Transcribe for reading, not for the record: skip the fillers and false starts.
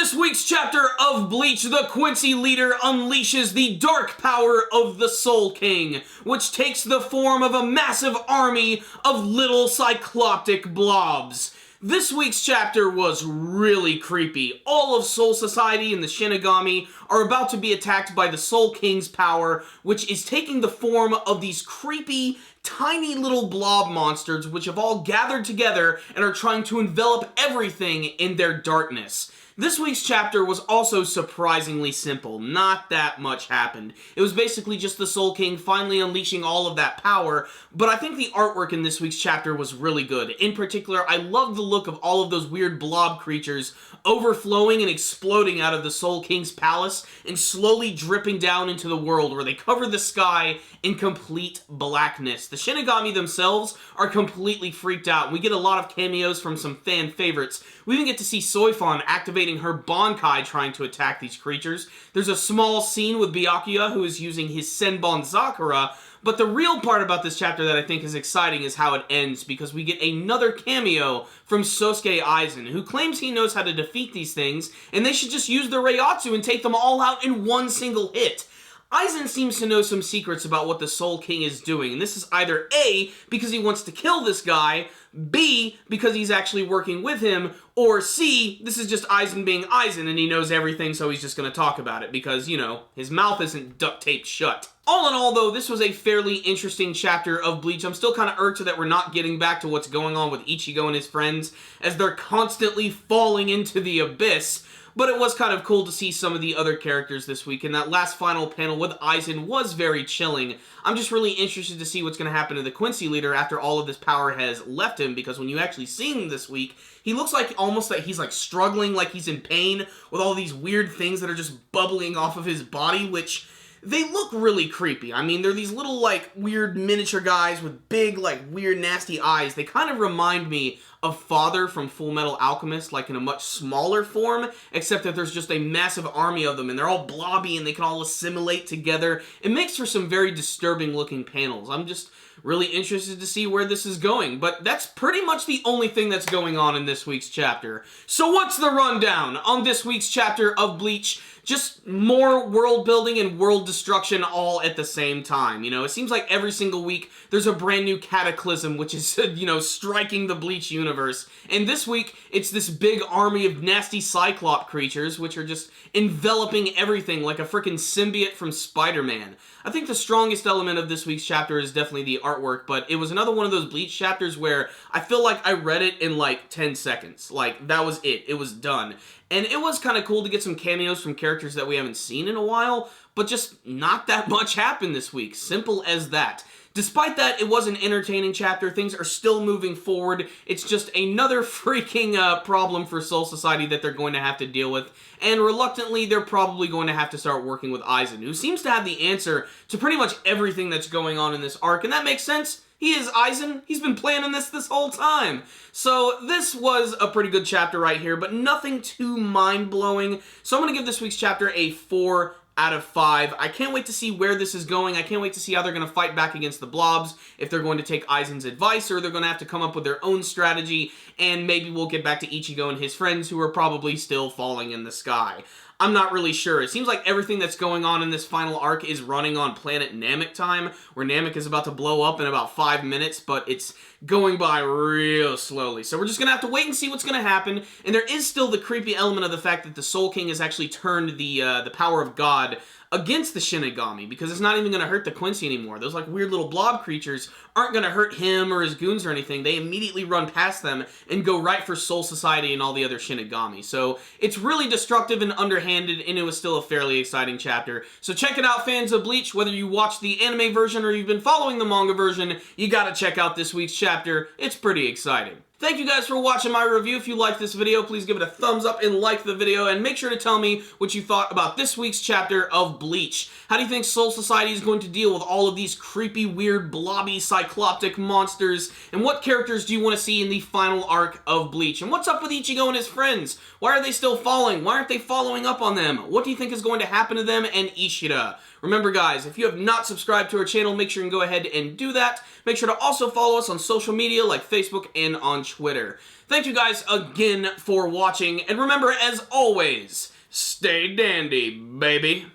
this week's chapter of Bleach, the Quincy leader unleashes the dark power of the Soul King, which takes the form of a massive army of little cycloptic blobs. This week's chapter was really creepy. All of Soul Society and the Shinigami are about to be attacked by the Soul King's power, which is taking the form of these creepy, tiny little blob monsters which have all gathered together and are trying to envelop everything in their darkness. This week's chapter was also surprisingly simple. Not that much happened. It was basically just the Soul King finally unleashing all of that power, but I think the artwork in this week's chapter was really good. In particular, I loved the look of all of those weird blob creatures overflowing and exploding out of the Soul King's palace and slowly dripping down into the world where they cover the sky in complete blackness. The Shinigami themselves are completely freaked out. We get a lot of cameos from some fan favorites. We even get to see Soifon activating her Bankai trying to attack these creatures. There's a small scene with Byakuya who is using his Senbon Sakura, but the real part about this chapter that I think is exciting is how it ends, because we get another cameo from Sosuke Aizen, who claims he knows how to defeat these things, and they should just use the Reiatsu and take them all out in one single hit. Aizen seems to know some secrets about what the Soul King is doing, and this is either A, because he wants to kill this guy, B, because he's actually working with him, or C, this is just Aizen being Aizen and he knows everything, so he's just going to talk about it because, you know, his mouth isn't duct taped shut. All in all, though, this was a fairly interesting chapter of Bleach. I'm still kind of irked that we're not getting back to what's going on with Ichigo and his friends, as they're constantly falling into the abyss. But it was kind of cool to see some of the other characters this week, and that last final panel with Aizen was very chilling. I'm just really interested to see what's going to happen to the Quincy leader after all of this power has left him, because when you actually see him this week, he looks like almost like he's like struggling, like he's in pain, with all these weird things that are just bubbling off of his body, which they look really creepy. I mean, they're these little, like, weird miniature guys with big, like, weird, nasty eyes. They kind of remind me of Father from Full Metal Alchemist, like in a much smaller form, except that there's just a massive army of them, and they're all blobby, and they can all assimilate together. It makes for some very disturbing-looking panels. I'm just really interested to see where this is going, but that's pretty much the only thing that's going on in this week's chapter. So what's the rundown on this week's chapter of Bleach? Just more world building and world destruction all at the same time. You know, it seems like every single week there's a brand new cataclysm which is, you know, striking the Bleach universe. And this week, it's this big army of nasty Cyclop creatures which are just enveloping everything like a freaking symbiote from Spider-Man. I think the strongest element of this week's chapter is definitely the artwork, but it was another one of those Bleach chapters where I feel like I read it in like 10 seconds. Like, that was it. It was done. And it was kind of cool to get some cameos from characters that we haven't seen in a while, but just not that much happened this week. Simple as that. Despite that, it was an entertaining chapter. Things are still moving forward. It's just another freaking problem for Soul Society that they're going to have to deal with. And reluctantly, they're probably going to have to start working with Aizen, who seems to have the answer to pretty much everything that's going on in this arc. And that makes sense. He is Aizen. He's been planning this whole time. So this was a pretty good chapter right here, but nothing too mind-blowing. So I'm going to give this week's chapter a 4 out of 5. I can't wait to see where this is going. I can't wait to see how they're going to fight back against the blobs, if they're going to take Aizen's advice, or they're going to have to come up with their own strategy, and maybe we'll get back to Ichigo and his friends who are probably still falling in the sky. I'm not really sure. It seems like everything that's going on in this final arc is running on planet Namek time, where Namek is about to blow up in about 5 minutes, but it's going by real slowly. So we're just going to have to wait and see what's going to happen, and there is still the creepy element of the fact that the Soul King has actually turned the power of God against the Shinigami, because it's not even going to hurt the Quincy anymore. Those like weird little blob creatures aren't going to hurt him or his goons or anything. They immediately run past them and go right for Soul Society and all the other Shinigami. So it's really destructive and underhanded, and it was still a fairly exciting chapter. So check it out, fans of Bleach. Whether you watched the anime version or you've been following the manga version, you gotta check out this week's chapter. It's pretty exciting. Thank you guys for watching my review. If you liked this video, please give it a thumbs up and like the video, and make sure to tell me what you thought about this week's chapter of Bleach. How do you think Soul Society is going to deal with all of these creepy, weird, blobby, cycloptic monsters? And what characters do you want to see in the final arc of Bleach? And what's up with Ichigo and his friends? Why are they still falling? Why aren't they following up on them? What do you think is going to happen to them and Ishida? Remember, guys, if you have not subscribed to our channel, make sure you can go ahead and do that. Make sure to also follow us on social media like Facebook and on Twitter. Thank you guys again for watching, and remember, as always, stay dandy, baby.